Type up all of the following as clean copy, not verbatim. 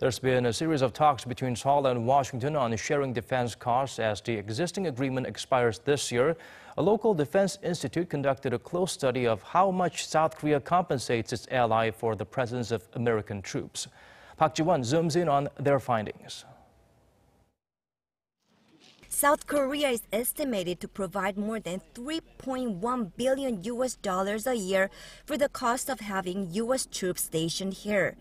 There's been a series of talks between Seoul and Washington on sharing defense costs as the existing agreement expires this year. A local defense institute conducted a close study of how much South Korea compensates its ally for the presence of American troops. Park Ji-won zooms in on their findings. South Korea is estimated to provide more than $3.1 billion a year for the cost of having U.S. troops stationed here.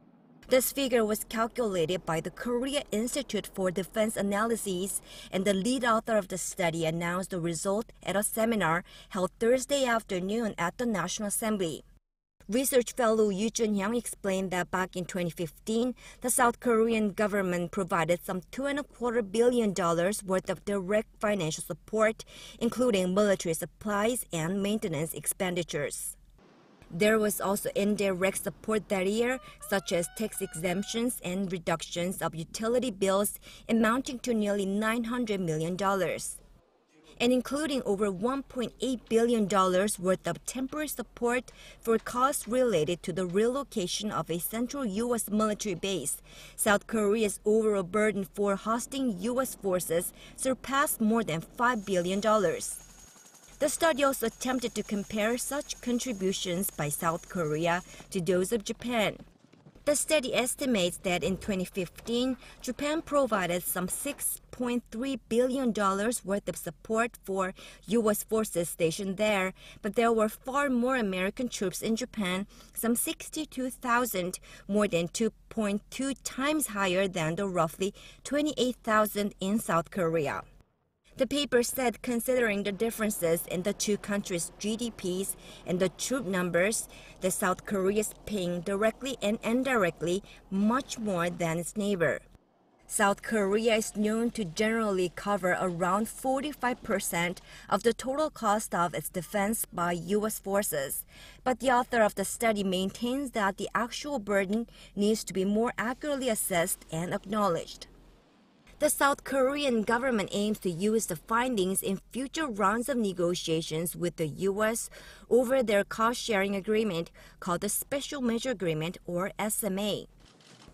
This figure was calculated by the Korea Institute for Defense Analyses, and the lead author of the study announced the result at a seminar held Thursday afternoon at the National Assembly. Research fellow Yu Jun-hyung explained that back in 2015, the South Korean government provided some $2.25 billion worth of direct financial support, including military supplies and maintenance expenditures. There was also indirect support that year, such as tax exemptions and reductions of utility bills amounting to nearly $900 million, and including over $1.8 billion worth of temporary support for costs related to the relocation of a central U.S. military base. South Korea's overall burden for hosting U.S. forces surpassed more than $5 billion. The study also attempted to compare such contributions by South Korea to those of Japan. The study estimates that in 2015, Japan provided some $6.3 billion worth of support for U.S. forces stationed there, but there were far more American troops in Japan, some 62,000, more than 2.2 times higher than the roughly 28,000 in South Korea. The paper said considering the differences in the two countries' GDPs and the troop numbers, that South Korea is paying directly and indirectly much more than its neighbor. South Korea is known to generally cover around 45% of the total cost of its defense by U.S. forces, but the author of the study maintains that the actual burden needs to be more accurately assessed and acknowledged. The South Korean government aims to use the findings in future rounds of negotiations with the U.S. over their cost-sharing agreement called the Special Measure Agreement, or SMA.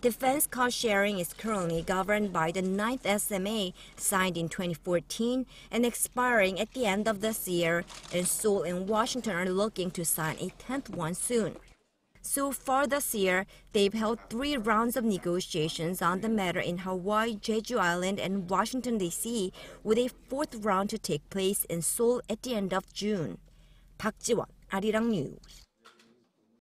Defense cost-sharing is currently governed by the 9th SMA, signed in 2014 and expiring at the end of this year, and Seoul and Washington are looking to sign a 10th one soon. So far this year, they've held 3 rounds of negotiations on the matter in Hawaii, Jeju Island, and Washington, D.C., with a 4th round to take place in Seoul at the end of June. Park Ji-won, Arirang News.